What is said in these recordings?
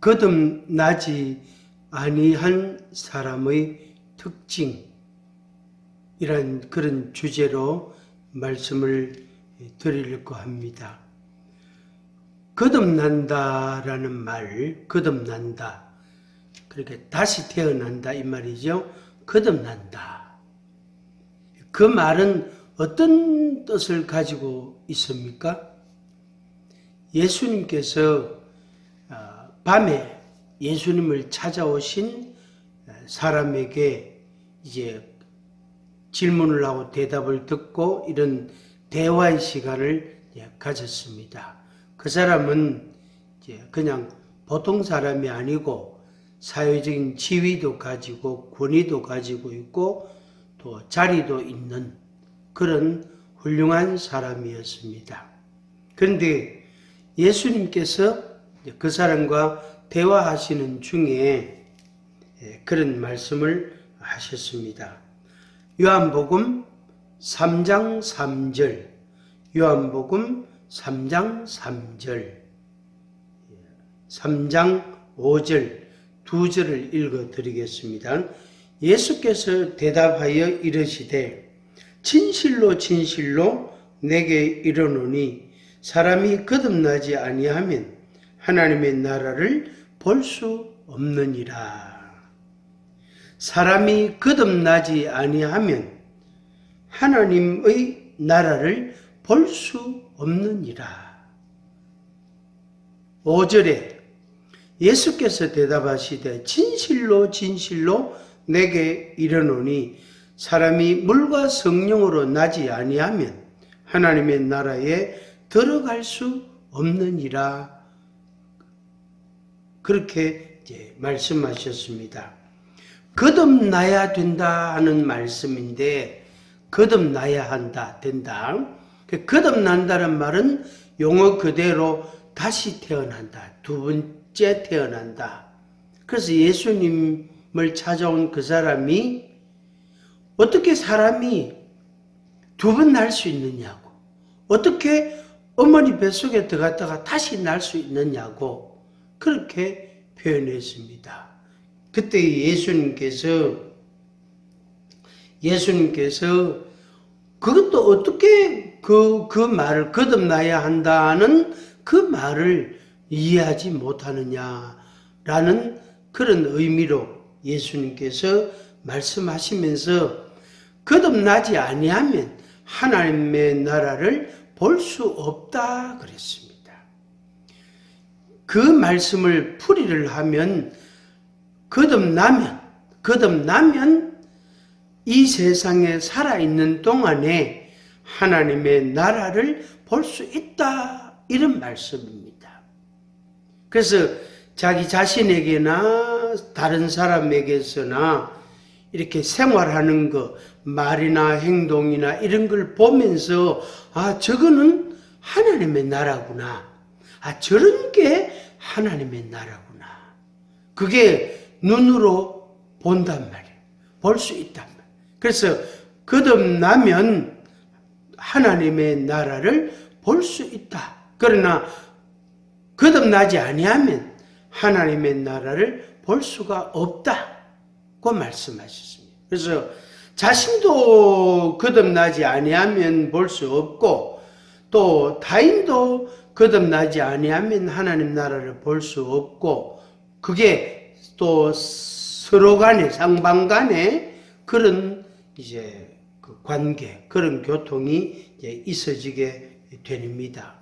거듭나지 아니한 사람의 특징이란 그런 주제로 말씀을 드리려고 합니다. 거듭난다라는 말, 거듭난다. 그렇게 다시 태어난다 이 말이죠. 거듭난다. 그 말은 어떤 뜻을 가지고 있습니까? 예수님께서 밤에 예수님을 찾아오신 사람에게 이제 질문을 하고 대답을 듣고 이런 대화의 시간을 가졌습니다. 그 사람은 이제 그냥 보통 사람이 아니고 사회적인 지위도 가지고 권위도 가지고 있고 또 자리도 있는 그런 훌륭한 사람이었습니다. 그런데 예수님께서 그 사람과 대화하시는 중에 그런 말씀을 하셨습니다. 요한복음 3장 3절, 요한복음 3장 3절, 3장 5절 두 절을 읽어드리겠습니다. 예수께서 대답하여 이르시되 진실로 진실로 내게 이르노니 사람이 거듭나지 아니하면 하나님의 나라를 볼 수 없느니라. 사람이 거듭나지 아니하면 하나님의 나라를 볼 수 없느니라. 5절에 예수께서 대답하시되 진실로 진실로 내게 이르노니 사람이 물과 성령으로 나지 아니하면 하나님의 나라에 들어갈 수 없느니라. 그렇게 이제 말씀하셨습니다. 거듭나야 된다 하는 말씀인데 거듭나야 한다, 된다. 거듭난다는 말은 용어 그대로 다시 태어난다, 두 번째 태어난다. 그래서 예수님을 찾아온 그 사람이 어떻게 사람이 두 번 날 수 있느냐고, 어떻게 어머니 뱃속에 들어갔다가 다시 날 수 있느냐고 그렇게 표현했습니다. 그때 예수님께서 그것도 어떻게 그 말을 거듭나야 한다는 그 말을 이해하지 못하느냐라는 그런 의미로 예수님께서 말씀하시면서 거듭나지 아니하면 하나님의 나라를 볼 수 없다 그랬습니다. 그 말씀을 풀이를 하면 거듭나면 이 세상에 살아있는 동안에 하나님의 나라를 볼 수 있다 이런 말씀입니다. 그래서 자기 자신에게나 다른 사람에게서나 이렇게 생활하는 거, 말이나 행동이나 이런 걸 보면서 저거는 하나님의 나라구나. 저런 게 하나님의 나라구나. 그게 눈으로 본단 말이에요. 볼 수 있단 말이에요. 그래서 거듭나면 하나님의 나라를 볼 수 있다. 그러나 거듭나지 아니하면 하나님의 나라를 볼 수가 없다고 말씀하셨습니다. 그래서 자신도 거듭나지 아니하면 볼 수 없고 또 타인도 거듭나지 아니하면 하나님 나라를 볼 수 없고 그게 또 서로 간에 상방 간에 그런 이제 그 관계, 그런 교통이 이제 있어지게 됩니다.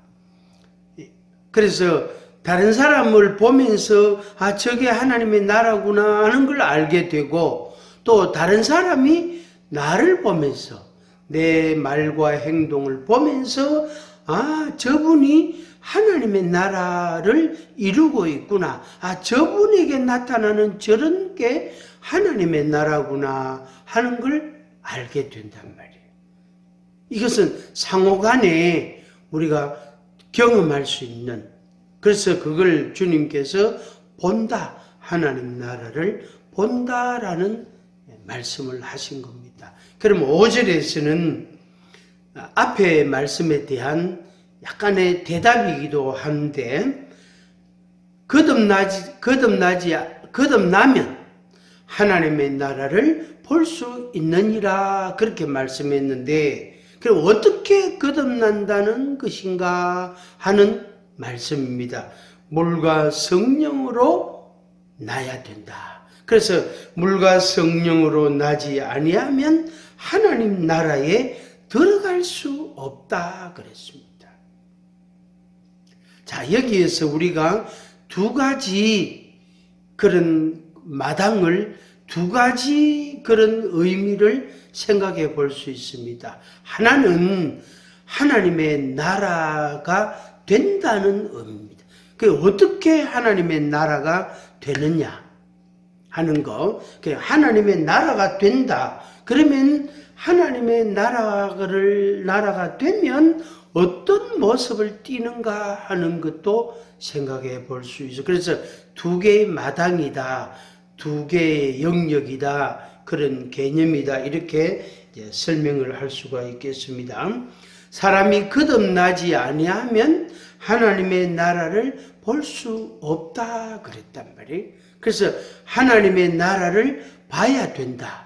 그래서 다른 사람을 보면서 저게 하나님의 나라구나 하는 걸 알게 되고 또 다른 사람이 나를 보면서 내 말과 행동을 보면서 저분이 하나님의 나라를 이루고 있구나. 저분에게 나타나는 저런 게 하나님의 나라구나 하는 걸 알게 된단 말이에요. 이것은 상호간에 우리가 경험할 수 있는, 그래서 그걸 주님께서 본다, 하나님 나라를 본다라는 말씀을 하신 겁니다. 그럼 5절에서는 앞의 말씀에 대한 약간의 대답이기도 한데 거듭나면 하나님의 나라를 볼 수 있느니라 그렇게 말씀했는데, 그럼 어떻게 거듭난다는 것인가 하는 말씀입니다. 물과 성령으로 나야 된다. 그래서 물과 성령으로 나지 아니하면 하나님 나라에 들어갈 수 없다 그랬습니다. 자, 여기에서 우리가 두 가지 그런 마당을, 두 가지 그런 의미를 생각해 볼 수 있습니다. 하나는 하나님의 나라가 된다는 의미입니다. 그 어떻게 하나님의 나라가 되느냐 하는 거. 하나님의 나라가 된다. 그러면 하나님의 나라가 되면 어떤 모습을 띠는가 하는 것도 생각해 볼 수 있어요. 그래서 두 개의 마당이다, 두 개의 영역이다, 그런 개념이다, 이렇게 설명을 할 수가 있겠습니다. 사람이 거듭나지 아니하면 하나님의 나라를 볼 수 없다 그랬단 말이에요. 그래서 하나님의 나라를 봐야 된다.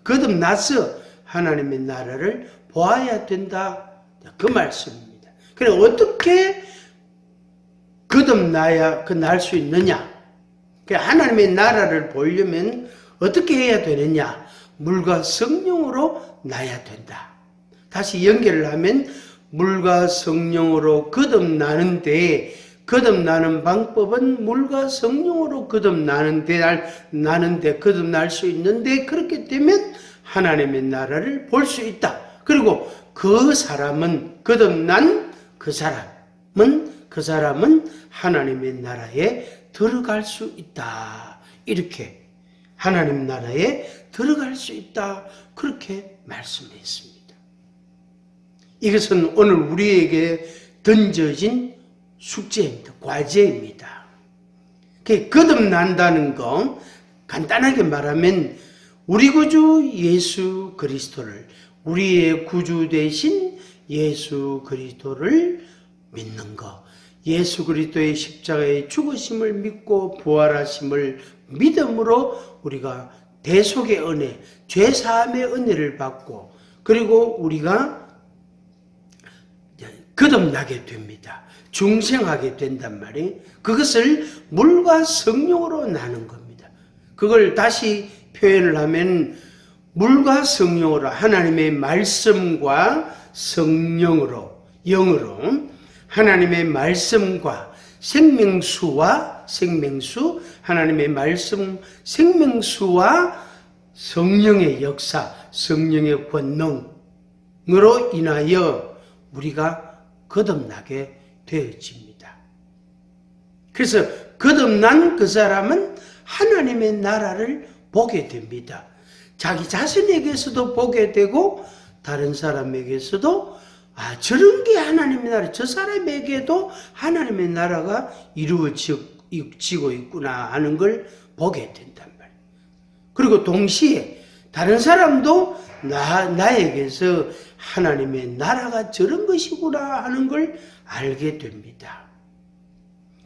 거듭나서 하나님의 나라를 보아야 된다, 그 말씀입니다. 그래, 어떻게 거듭나야 날 수 있느냐? 하나님의 나라를 보려면 어떻게 해야 되느냐? 물과 성령으로 나야 된다. 다시 연결을 하면 물과 성령으로 거듭나는데, 거듭나는 방법은 물과 성령으로 거듭날 수 있는데, 그렇게 되면 하나님의 나라를 볼 수 있다. 그리고 그 사람은, 거듭난 그 사람은 하나님의 나라에 들어갈 수 있다. 이렇게 하나님 나라에 들어갈 수 있다. 그렇게 말씀했습니다. 이것은 오늘 우리에게 던져진 숙제입니다. 과제입니다. 거듭난다는 거, 간단하게 말하면 우리 구주 예수 그리스도를, 우리의 구주 되신 예수 그리스도를 믿는 것, 예수 그리스도의 십자가의 죽으심을 믿고 부활하심을 믿음으로 우리가 대속의 은혜, 죄사함의 은혜를 받고, 그리고 우리가 거듭나게 됩니다. 중생하게 된단 말이에요. 그것을 물과 성령으로 나는 겁니다. 그걸 다시 표현을 하면 물과 성령으로, 하나님의 말씀과 성령으로, 영으로, 하나님의 말씀과 생명수와 하나님의 말씀, 생명수와 성령의 역사, 성령의 권능으로 인하여 우리가 거듭나게 되어집니다. 그래서 거듭난 그 사람은 하나님의 나라를 보게 됩니다. 자기 자신에게서도 보게 되고 다른 사람에게서도 저런 게 하나님의 나라, 저 사람에게도 하나님의 나라가 이루어지고 있구나 하는 걸 보게 된단 말이에요. 그리고 동시에 다른 사람도 나에게서 하나님의 나라가 저런 것이구나 하는 걸 알게 됩니다.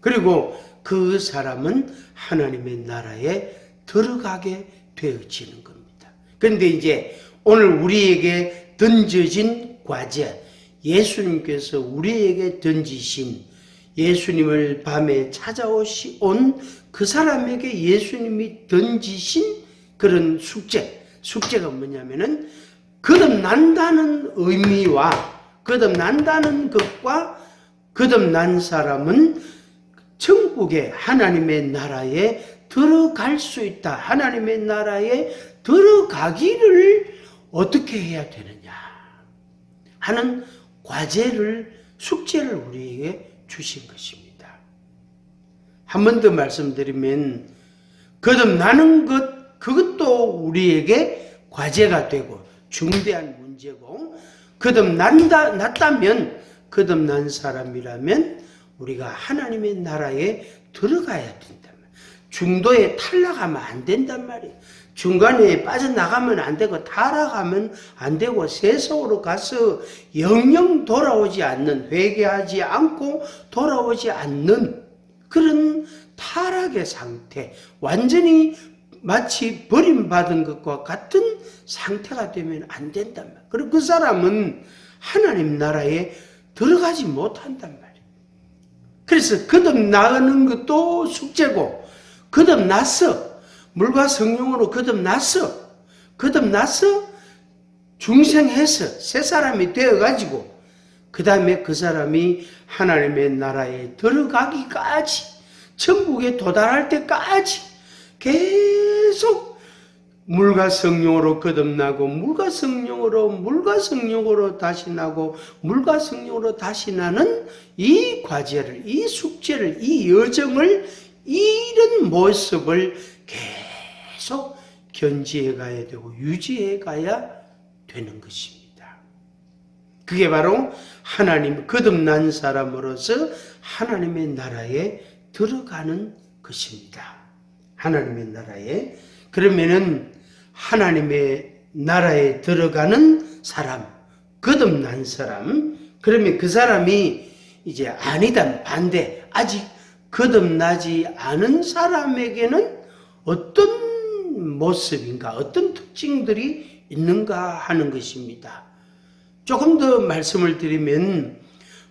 그리고 그 사람은 하나님의 나라에 들어가게 되어지는 겁니다. 그런데 이제 오늘 우리에게 던져진 과제, 예수님께서 우리에게 던지신, 예수님을 밤에 찾아온 그 사람에게 예수님이 던지신 그런 숙제가 뭐냐면은 거듭난다는 의미와 거듭난다는 것과 거듭난 사람은 천국의 하나님의 나라에 들어갈 수 있다. 하나님의 나라에 들어가기를 어떻게 해야 되느냐 하는 숙제를 우리에게 주신 것입니다. 한 번 더 말씀드리면 거듭나는 것, 그것도 우리에게 과제가 되고 중대한 문제고, 거듭났다면, 거듭난 사람이라면 우리가 하나님의 나라에 들어가야 된단 말이에요. 중도에 탈락하면 안 된단 말이에요. 중간에 빠져나가면 안 되고 타락하면 안 되고 세속으로 가서 영영 돌아오지 않는, 회개하지 않고 돌아오지 않는 그런 타락의 상태, 완전히 마치 버림받은 것과 같은 상태가 되면 안 된단 말이에요. 그리고 그 사람은 하나님 나라에 들어가지 못한단 말이에요. 그래서 거듭나는 것도 숙제고, 거듭났어. 물과 성령으로 거듭났어. 중생해서 새 사람이 되어가지고, 그 다음에 그 사람이 하나님의 나라에 들어가기까지, 천국에 도달할 때까지 계속 물과 성령으로 거듭나고, 물과 성령으로 다시 나고, 물과 성령으로 다시 나는 이 과제를, 이 숙제를, 이 여정을, 이런 모습을 계속 견지해 가야 되고 유지해 가야 되는 것입니다. 그게 바로 하나님 거듭난 사람으로서 하나님의 나라에 들어가는 것입니다. 하나님의 나라에. 그러면은 하나님의 나라에 들어가는 사람, 거듭난 사람, 그러면 그 사람이 이제 아니다, 반대, 아직 거듭나지 않은 사람에게는 어떤 모습인가, 어떤 특징들이 있는가 하는 것입니다. 조금 더 말씀을 드리면,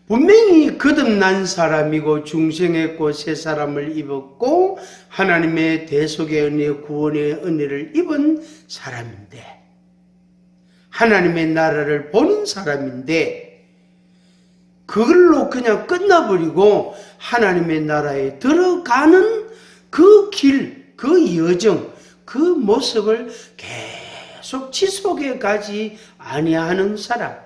분명히 거듭난 사람이고 중생했고 새 사람을 입었고 하나님의 대속의 은혜, 구원의 은혜를 입은 사람인데, 하나님의 나라를 보는 사람인데, 그걸로 그냥 끝나버리고 하나님의 나라에 들어가는 그 길, 그 여정, 그 모습을 계속 지속해 가지 아니하는 사람,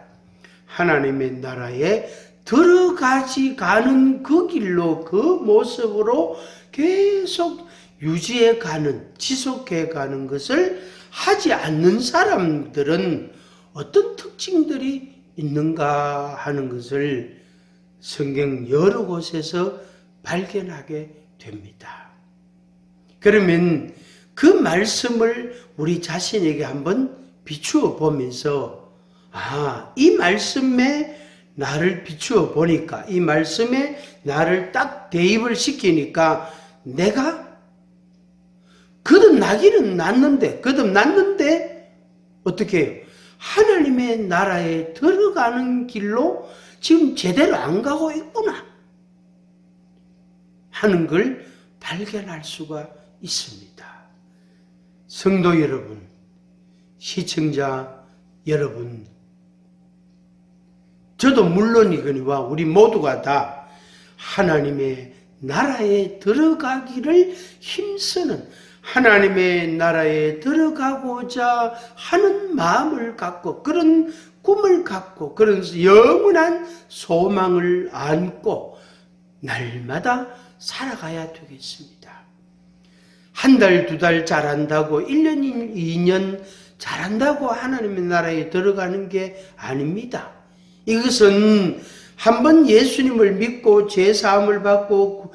하나님의 나라에 들어가지 가는 그 길로, 그 모습으로 계속 유지해 가는, 지속해 가는 것을 하지 않는 사람들은 어떤 특징들이 있는가 하는 것을 성경 여러 곳에서 발견하게 됩니다. 그러면 그 말씀을 우리 자신에게 한번 비추어 보면서, 이 말씀에 나를 비추어 보니까, 이 말씀에 나를 딱 대입을 시키니까 내가 거듭나기는 났는데 어떻게 해요? 하나님의 나라에 들어가는 길로 지금 제대로 안 가고 있구나 하는 걸 발견할 수가 있습니다. 성도 여러분, 시청자 여러분, 저도 물론이거니와 우리 모두가 다 하나님의 나라에 들어가기를 힘쓰는, 하나님의 나라에 들어가고자 하는 마음을 갖고, 그런 꿈을 갖고, 그런 영원한 소망을 안고 날마다 살아가야 되겠습니다. 한 달, 두 달 잘한다고, 1년, 2년 잘한다고 하나님의 나라에 들어가는 게 아닙니다. 이것은 한번 예수님을 믿고 죄사함을 받고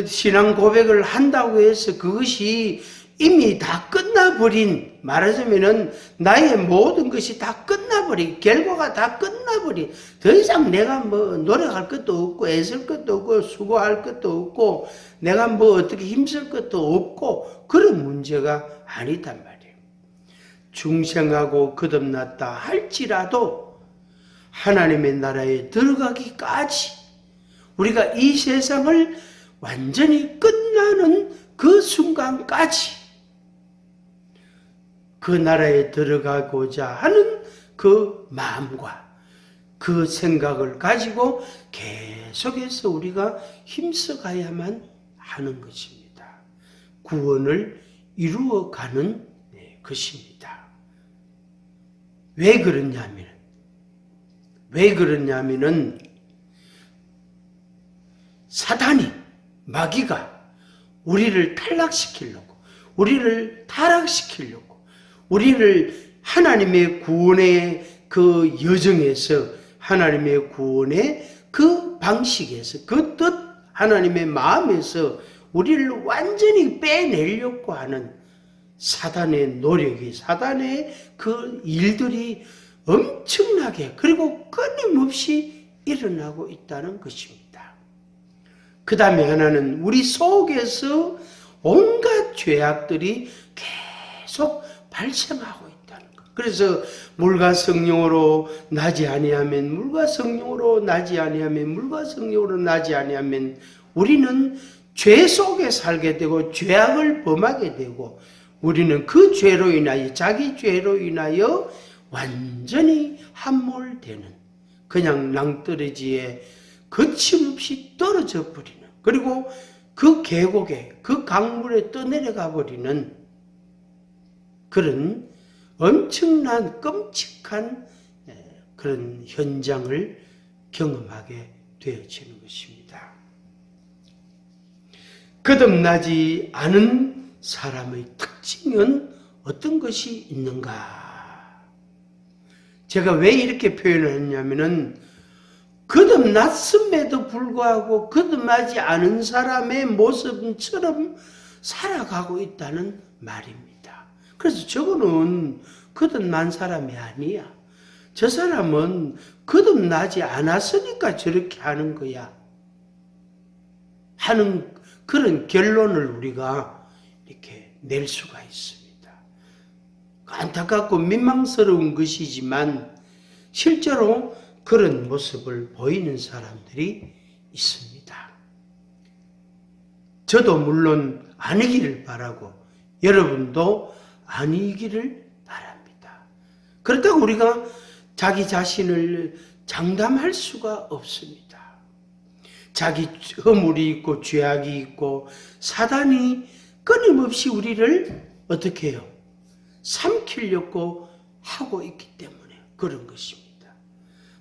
신앙 고백을 한다고 해서 그것이 이미 다 끝나버린, 말하자면은 나의 모든 것이 다 끝나버린, 결과가 다 끝나버린, 더 이상 내가 뭐 노력할 것도 없고 애쓸 것도 없고 수고할 것도 없고 내가 뭐 어떻게 힘쓸 것도 없고 그런 문제가 아니단 말이에요. 중생하고 거듭났다 할지라도 하나님의 나라에 들어가기까지, 우리가 이 세상을 완전히 끝나는 그 순간까지 그 나라에 들어가고자 하는 그 마음과 그 생각을 가지고 계속해서 우리가 힘써가야만 하는 것입니다. 구원을 이루어가는 것입니다. 왜 그러냐면은 사단이, 마귀가 우리를 탈락시키려고, 우리를 타락시키려고, 우리를 하나님의 구원의 그 여정에서, 하나님의 구원의 그 방식에서, 그 뜻, 하나님의 마음에서 우리를 완전히 빼내려고 하는 사단의 노력이, 사단의 그 일들이 엄청나게, 그리고 끊임없이 일어나고 있다는 것입니다. 그 다음에 하나는 우리 속에서 온갖 죄악들이 계속 발생하고 있다는 것. 그래서 물과 성령으로 나지 아니하면, 물과 성령으로 나지 아니하면, 물과 성령으로 나지 아니하면 우리는 죄 속에 살게 되고 죄악을 범하게 되고, 우리는 그 죄로 인하여, 자기 죄로 인하여 완전히 함몰되는, 그냥 낭떠러지에 거침없이 떨어져 버리는, 그리고 그 계곡에, 그 강물에 떠내려가 버리는 그런 엄청난 끔찍한 그런 현장을 경험하게 되어지는 것입니다. 거듭나지 않은 사람의 특징은 어떤 것이 있는가? 제가 왜 이렇게 표현을 했냐면은, 거듭났음에도 불구하고 거듭나지 않은 사람의 모습처럼 살아가고 있다는 말입니다. 그래서 저거는 거듭난 사람이 아니야. 저 사람은 거듭나지 않았으니까 저렇게 하는 거야 하는 그런 결론을 우리가 이렇게 낼 수가 있습니다. 안타깝고 민망스러운 것이지만 실제로 그런 모습을 보이는 사람들이 있습니다. 저도 물론 아니기를 바라고 여러분도 아니기를 바랍니다. 그렇다고 우리가 자기 자신을 장담할 수가 없습니다. 자기 허물이 있고 죄악이 있고 사단이 끊임없이 우리를 어떻게 해요? 삼키려고 하고 있기 때문에 그런 것입니다.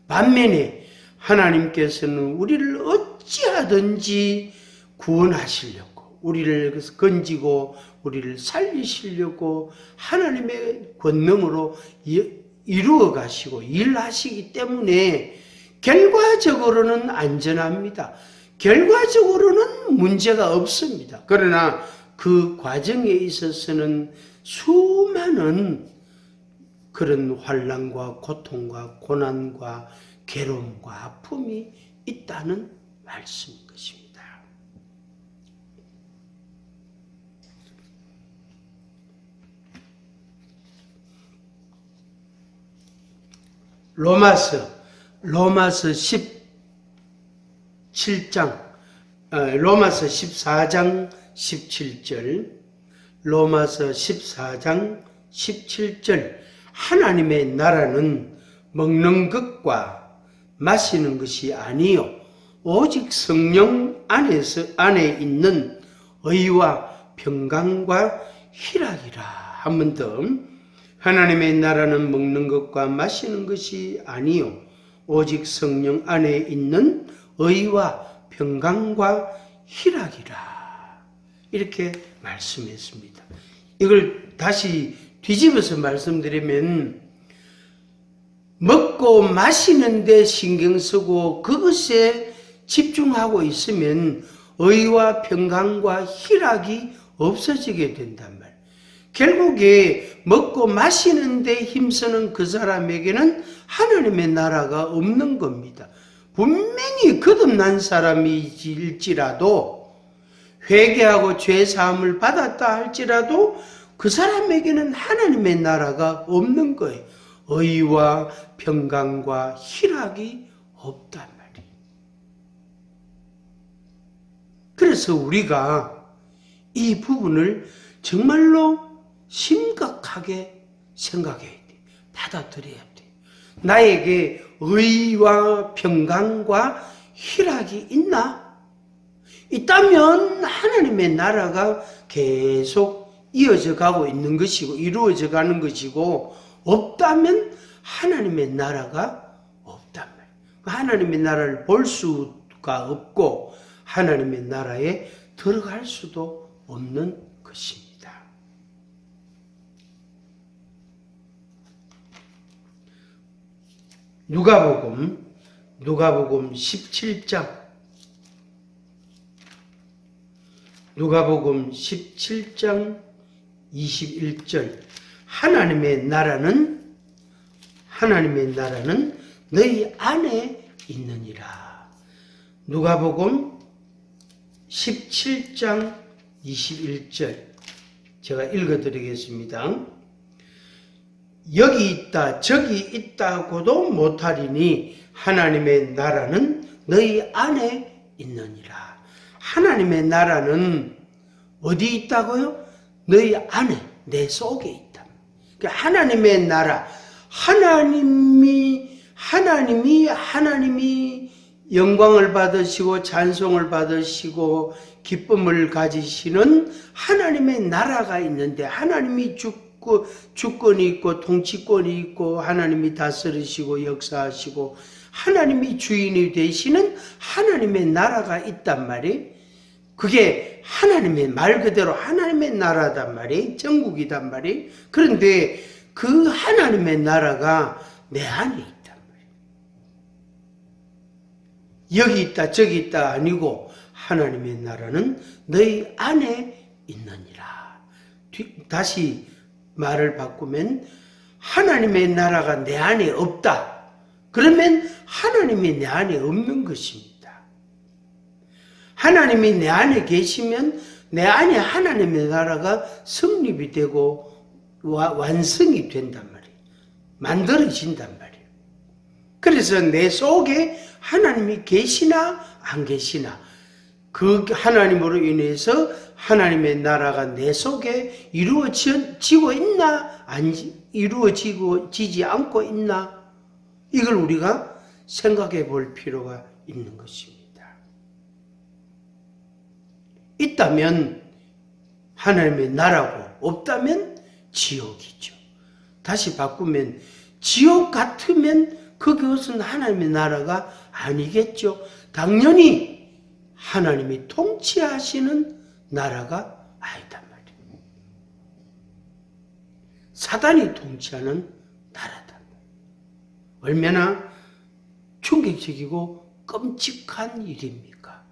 반면에 하나님께서는 우리를 어찌하든지 구원하시려고, 우리를 건지고 우리를 살리시려고 하나님의 권능으로 이루어 가시고 일하시기 때문에 결과적으로는 안전합니다. 결과적으로는 문제가 없습니다. 그러나 그 과정에 있어서는 수많은 그런 환난과 고통과 고난과 괴로움과 아픔이 있다는 말씀인 것입니다. 로마서 14장 17절, 로마서 14장 17절, 하나님의 나라는 먹는 것과 마시는 것이 아니요 오직 성령 안에 있는 의와 평강과 희락이라. 한 번 더. 하나님의 나라는 먹는 것과 마시는 것이 아니요 오직 성령 안에 있는 의와 평강과 희락이라. 이렇게 말씀했습니다. 이걸 다시 뒤집어서 말씀드리면, 먹고 마시는 데 신경 쓰고 그것에 집중하고 있으면 의와 평강과 희락이 없어지게 된단 말이에요. 결국에 먹고 마시는 데 힘쓰는 그 사람에게는 하나님의 나라가 없는 겁니다. 분명히 거듭난 사람일지라도, 회개하고 죄 사함을 받았다 할지라도 그 사람에게는 하나님의 나라가 없는 거예요. 의와 평강과 희락이 없단 말이에요. 그래서 우리가 이 부분을 정말로 심각하게 생각해야 돼. 받아들여야 돼. 나에게 의와 평강과 희락이 있나? 있다면 하나님의 나라가 계속 이어져 가고 있는 것이고 이루어져 가는 것이고, 없다면 하나님의 나라가 없단 말이에요. 하나님의 나라를 볼 수가 없고 하나님의 나라에 들어갈 수도 없는 것입니다. 누가복음 17장, 누가복음 17장 21절, 하나님의 나라는 너희 안에 있느니라. 누가복음 17장 21절 제가 읽어드리겠습니다. 여기 있다 저기 있다고도 못하리니 하나님의 나라는 너희 안에 있느니라. 하나님의 나라는 어디 있다고요? 너희 안에, 내 속에 있다. 그러니까 하나님의 나라, 하나님이 영광을 받으시고 찬송을 받으시고 기쁨을 가지시는 하나님의 나라가 있는데, 하나님이 주권이 있고 통치권이 있고 하나님이 다스리시고 역사하시고 하나님이 주인이 되시는 하나님의 나라가 있단 말이에요. 그게 하나님의 말 그대로 하나님의 나라단 말이에요. 전국이단 말이에요. 그런데 그 하나님의 나라가 내 안에 있단 말이에요. 여기 있다 저기 있다 아니고 하나님의 나라는 너희 안에 있느니라. 다시 말을 바꾸면 하나님의 나라가 내 안에 없다. 그러면 하나님이 내 안에 없는 것입니다. 하나님이 내 안에 계시면 내 안에 하나님의 나라가 성립이 되고 완성이 된단 말이에요. 만들어진단 말이에요. 그래서 내 속에 하나님이 계시나 안 계시나, 그 하나님으로 인해서 하나님의 나라가 내 속에 이루어지고 있나 안 이루어지지 않고 있나, 이걸 우리가 생각해 볼 필요가 있는 것입니다. 있다면 하나님의 나라고 없다면 지옥이죠. 다시 바꾸면 지옥 같으면 그것은 하나님의 나라가 아니겠죠. 당연히 하나님이 통치하시는 나라가 아니단 말이에요. 사단이 통치하는 나라다. 얼마나 충격적이고 끔찍한 일입니까?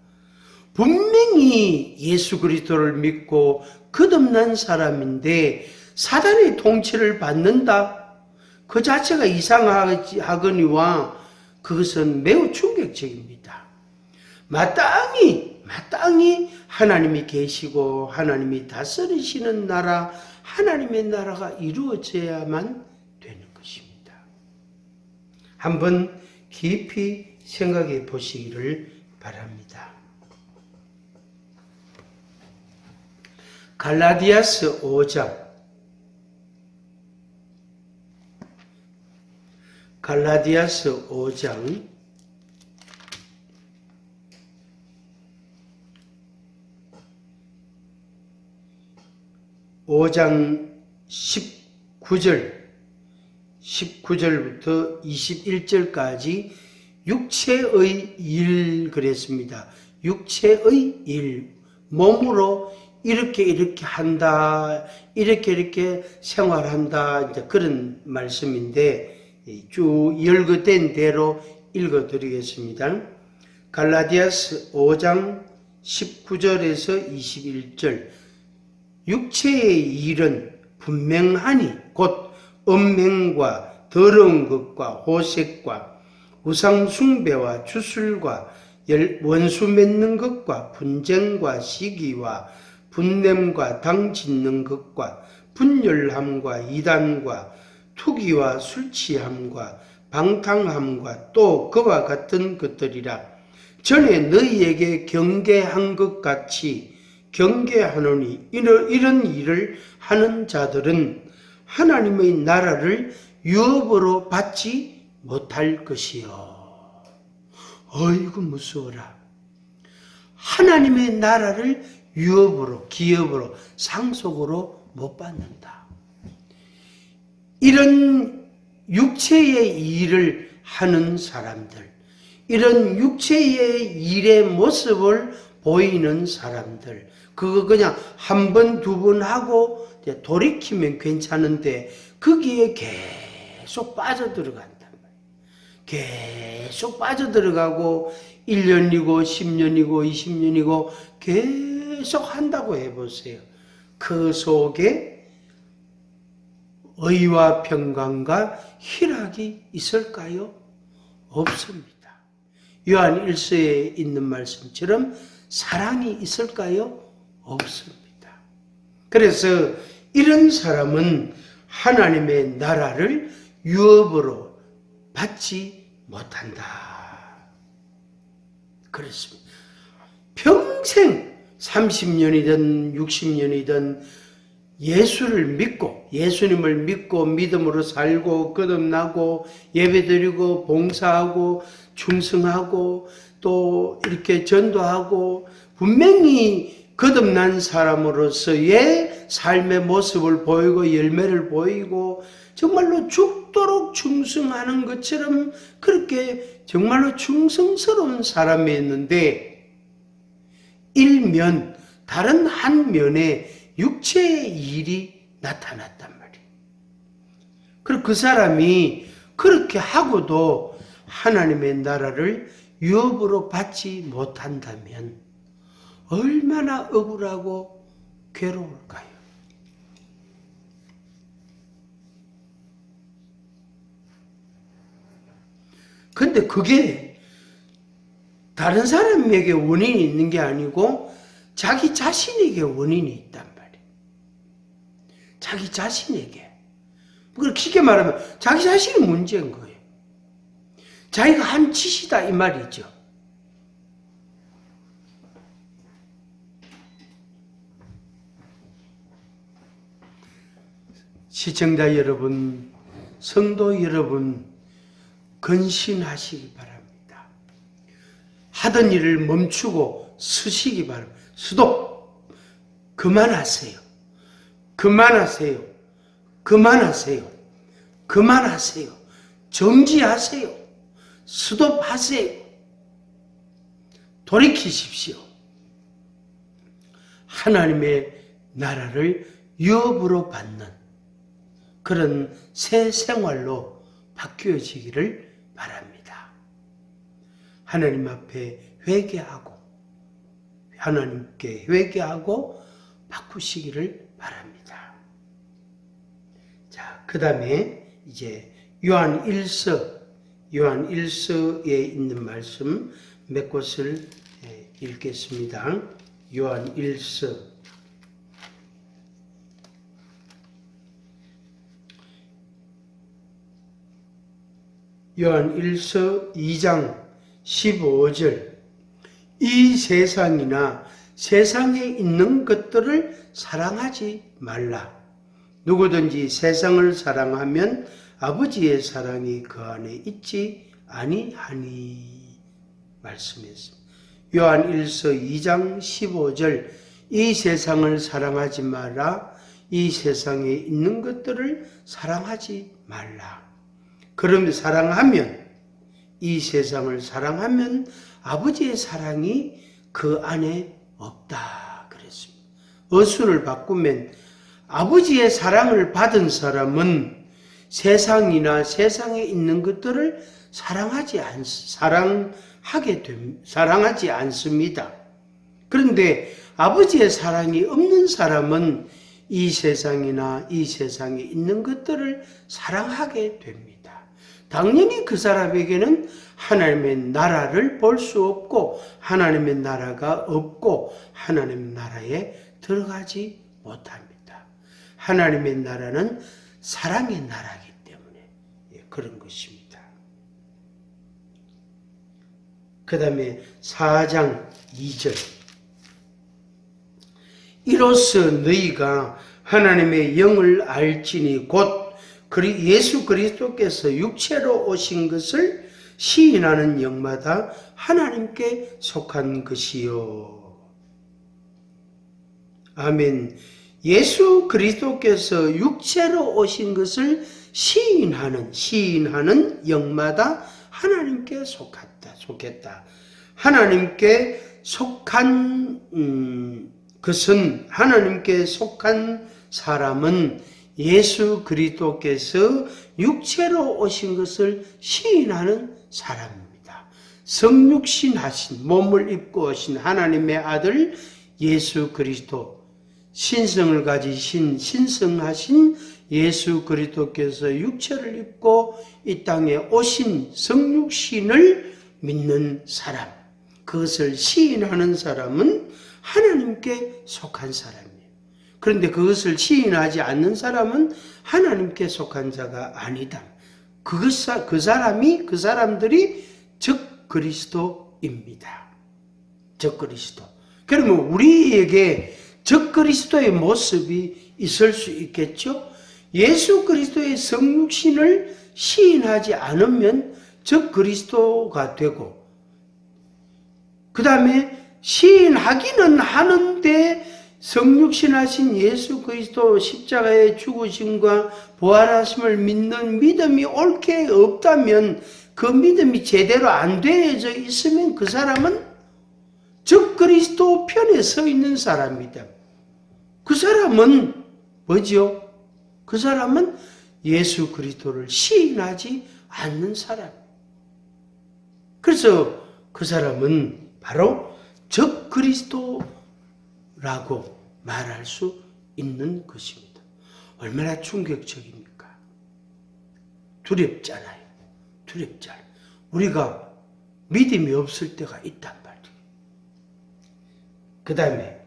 분명히 예수 그리스도를 믿고 거듭난 사람인데 사단의 통치를 받는다? 그 자체가 이상하거니와 그것은 매우 충격적입니다. 마땅히 하나님이 계시고 하나님이 다스리시는 나라, 하나님의 나라가 이루어져야만 되는 것입니다. 한번 깊이 생각해 보시기를 바랍니다. 갈라디아서 5장 5장 19절부터 21절까지 육체의 일 그랬습니다. 육체의 일, 몸으로 이렇게 한다, 이렇게 생활한다, 이제 그런 말씀인데 쭉 열거된 대로 읽어드리겠습니다. 갈라디아서 5장 19절에서 21절. 육체의 일은 분명하니 곧 음행과 더러운 것과 호색과 우상숭배와 주술과 원수 맺는 것과 분쟁과 시기와 분냄과 당 짓는 것과 분열함과 이단과 투기와 술취함과 방탕함과 또 그와 같은 것들이라. 전에 너희에게 경계한 것 같이 경계하노니 이런 일을 하는 자들은 하나님의 나라를 유업으로 받지 못할 것이요. 어이구 무서워라. 하나님의 나라를 유업으로, 기업으로, 상속으로 못 받는다. 이런 육체의 일을 하는 사람들, 이런 육체의 일의 모습을 보이는 사람들, 그거 그냥 한 번, 두 번 하고 돌이키면 괜찮은데 거기에 계속 빠져들어간단 말이에요. 계속 빠져들어가고 1년이고 10년이고 20년이고 계속 한다고 해보세요. 그 속에 의와 평강과 희락이 있을까요? 없습니다. 요한 1서에 있는 말씀처럼 사랑이 있을까요? 없습니다. 그래서 이런 사람은 하나님의 나라를 유업으로 받지 못한다. 그렇습니다. 평생 30년이든 60년이든 예수를 믿고 예수님을 믿고 믿음으로 살고 거듭나고 예배드리고 봉사하고 충성하고 또 이렇게 전도하고 분명히 거듭난 사람으로서의 삶의 모습을 보이고 열매를 보이고 정말로 죽도록 충성하는 것처럼 그렇게 정말로 충성스러운 사람이었는데 일면 다른 한 면에 육체의 일이 나타났단 말이에요. 그리고 그 사람이 그렇게 하고도 하나님의 나라를 유업으로 받지 못한다면 얼마나 억울하고 괴로울까요? 근데 그게 다른 사람에게 원인이 있는 게 아니고 자기 자신에게 원인이 있단 말이에요. 자기 자신에게. 그렇게 쉽게 말하면 자기 자신이 문제인 거예요. 자기가 한 짓이다 이 말이죠. 시청자 여러분, 성도 여러분, 근신하시기 바랍니다. 하던 일을 멈추고 서시기 바랍니다. 스톱! 그만하세요. 그만하세요. 그만하세요. 그만하세요. 정지하세요. 스톱하세요. 돌이키십시오. 하나님의 나라를 유업으로 받는 그런 새 생활로 바뀌어지기를 바랍니다. 하나님 앞에 회개하고 하나님께 회개하고 바꾸시기를 바랍니다. 자, 그 다음에 이제 요한 1서에 있는 말씀 몇 곳을 읽겠습니다. 요한 1서 요한 1서 2장 15절 이 세상이나 세상에 있는 것들을 사랑하지 말라. 누구든지 세상을 사랑하면 아버지의 사랑이 그 안에 있지 아니하니 말씀했습니다. 요한 1서 2장 15절 이 세상을 사랑하지 말라. 이 세상에 있는 것들을 사랑하지 말라. 그럼 사랑하면 이 세상을 사랑하면 아버지의 사랑이 그 안에 없다 그랬습니다. 어순을 바꾸면 아버지의 사랑을 받은 사람은 세상이나 세상에 있는 것들을 사랑하지 않습니다. 그런데 아버지의 사랑이 없는 사람은 이 세상이나 이 세상에 있는 것들을 사랑하게 됩니다. 당연히 그 사람에게는 하나님의 나라를 볼 수 없고 하나님의 나라가 없고 하나님의 나라에 들어가지 못합니다. 하나님의 나라는 사랑의 나라이기 때문에 그런 것입니다. 그 다음에 4장 2절 이로써 너희가 하나님의 영을 알지니 곧 예수 그리스도께서 육체로 오신 것을 시인하는 영마다 하나님께 속한 것이요. 아멘. 예수 그리스도께서 육체로 오신 것을 시인하는 영마다 하나님께 속했다. 하나님께 속한 것은 하나님께 속한 사람은 예수 그리스도께서 육체로 오신 것을 시인하는 사람입니다. 성육신하신 몸을 입고 오신 하나님의 아들 예수 그리스도 신성을 가지신 신성하신 예수 그리스도께서 육체를 입고 이 땅에 오신 성육신을 믿는 사람 그것을 시인하는 사람은 하나님께 속한 사람이에요. 그런데 그것을 시인하지 않는 사람은 하나님께 속한 자가 아니다. 그 사람들이 적 그리스도입니다. 적 그리스도. 그러면 우리에게 적 그리스도의 모습이 있을 수 있겠죠? 예수 그리스도의 성육신을 시인하지 않으면 적 그리스도가 되고, 그 다음에 시인하기는 하는데 성육신하신 예수 그리스도 십자가의 죽으심과 부활하심을 믿는 믿음이 옳게 없다면, 그 믿음이 제대로 안 되어져 있으면 그 사람은 적 그리스도 편에 서 있는 사람이다. 그 사람은 뭐지요? 그 사람은 예수 그리스도를 시인하지 않는 사람. 그래서 그 사람은 바로 적 그리스도라고 말할 수 있는 것입니다. 얼마나 충격적입니까? 두렵잖아요. 두렵잖아요. 우리가 믿음이 없을 때가 있단 말이에요. 그 다음에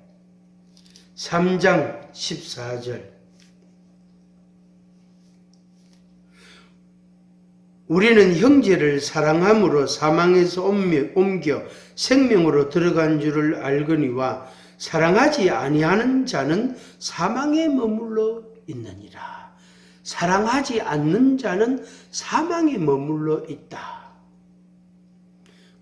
3장 14절. 우리는 형제를 사랑함으로 사망에서 옮겨 생명으로 들어간 줄을 알거니와 사랑하지 아니하는 자는 사망에 머물러 있느니라. 사랑하지 않는 자는 사망에 머물러 있다.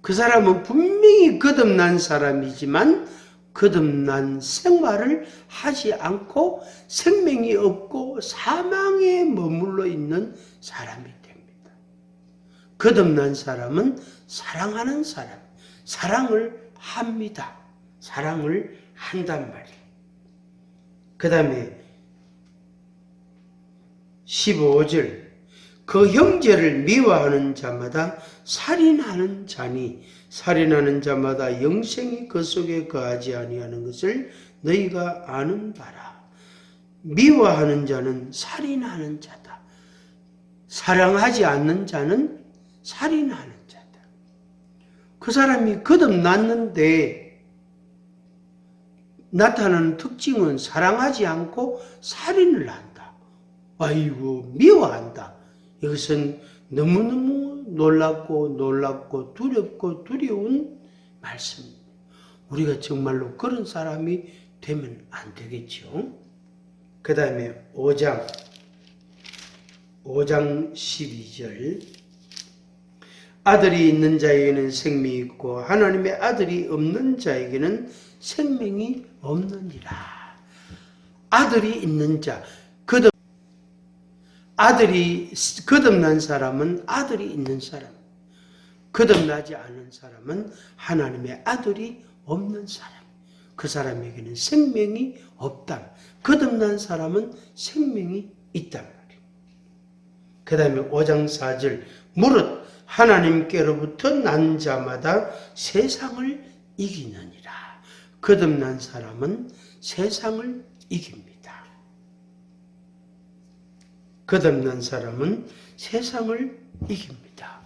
그 사람은 분명히 거듭난 사람이지만 거듭난 생활을 하지 않고 생명이 없고 사망에 머물러 있는 사람이 됩니다. 거듭난 사람은 사랑하는 사람, 사랑을 합니다. 사랑을 한단 말이에요. 그 다음에 15절. 그 형제를 미워하는 자마다 살인하는 자니 살인하는 자마다 영생이 그 속에 거하지 아니하는 것을 너희가 아는 바라. 미워하는 자는 살인하는 자다. 사랑하지 않는 자는 살인하는 자다. 그 사람이 거듭났는데 나타나는 특징은 사랑하지 않고 살인을 한다. 아이고, 미워한다. 이것은 너무너무 놀랍고 두렵고 두려운 말씀입니다. 우리가 정말로 그런 사람이 되면 안 되겠죠. 그 다음에 5장 12절. 아들이 있는 자에게는 생명이 있고 하나님의 아들이 없는 자에게는 생명이 없느니라. 아들이 있는 자, 거듭난 사람은 아들이 있는 사람, 거듭나지 않은 사람은 하나님의 아들이 없는 사람. 그 사람에게는 생명이 없다. 거듭난 사람은 생명이 있단 말이에요. 그 다음에 5장 4절. 무릇 하나님께로부터 난 자마다 세상을 이기느니라. 거듭난 사람은 세상을 이깁니다. 거듭난 사람은 세상을 이깁니다.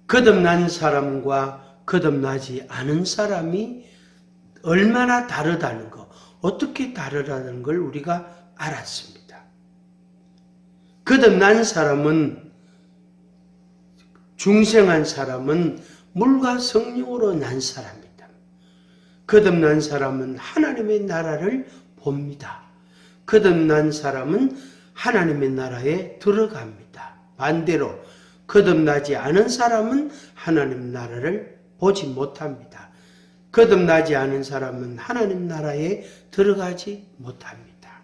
거듭난 사람과 거듭나지 않은 사람이 얼마나 다르다는 거, 어떻게 다르다는 걸 우리가 알았습니다. 거듭난 사람은, 중생한 사람은 물과 성령으로 난 사람이다. 거듭난 사람은 하나님의 나라를 봅니다. 거듭난 사람은 하나님의 나라에 들어갑니다. 반대로 거듭나지 않은 사람은 하나님 나라를 보지 못합니다. 거듭나지 않은 사람은 하나님 나라에 들어가지 못합니다.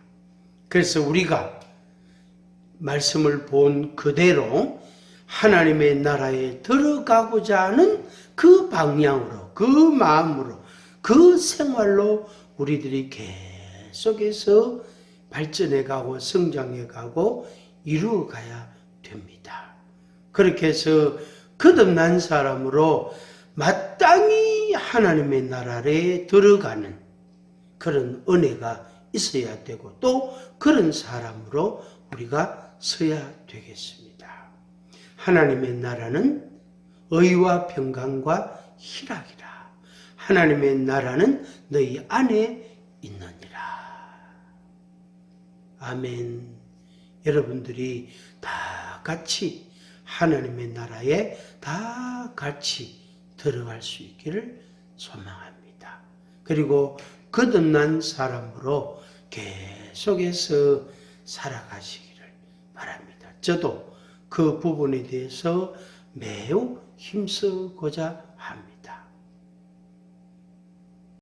그래서 우리가 말씀을 본 그대로 하나님의 나라에 들어가고자 하는 그 방향으로, 그 마음으로, 그 생활로 우리들이 계속해서 발전해가고 성장해가고 이루어가야 됩니다. 그렇게 해서 거듭난 사람으로 마땅히 하나님의 나라에 들어가는 그런 은혜가 있어야 되고 또 그런 사람으로 우리가 서야 되겠습니다. 하나님의 나라는 의와 평강과 희락이라. 하나님의 나라는 너희 안에 있느니라. 아멘. 여러분들이 다 같이 하나님의 나라에 다 같이 들어갈 수 있기를 소망합니다. 그리고 거듭난 사람으로 계속해서 살아가시기를 바랍니다. 저도 그 부분에 대해서 매우 힘쓰고자 합니다.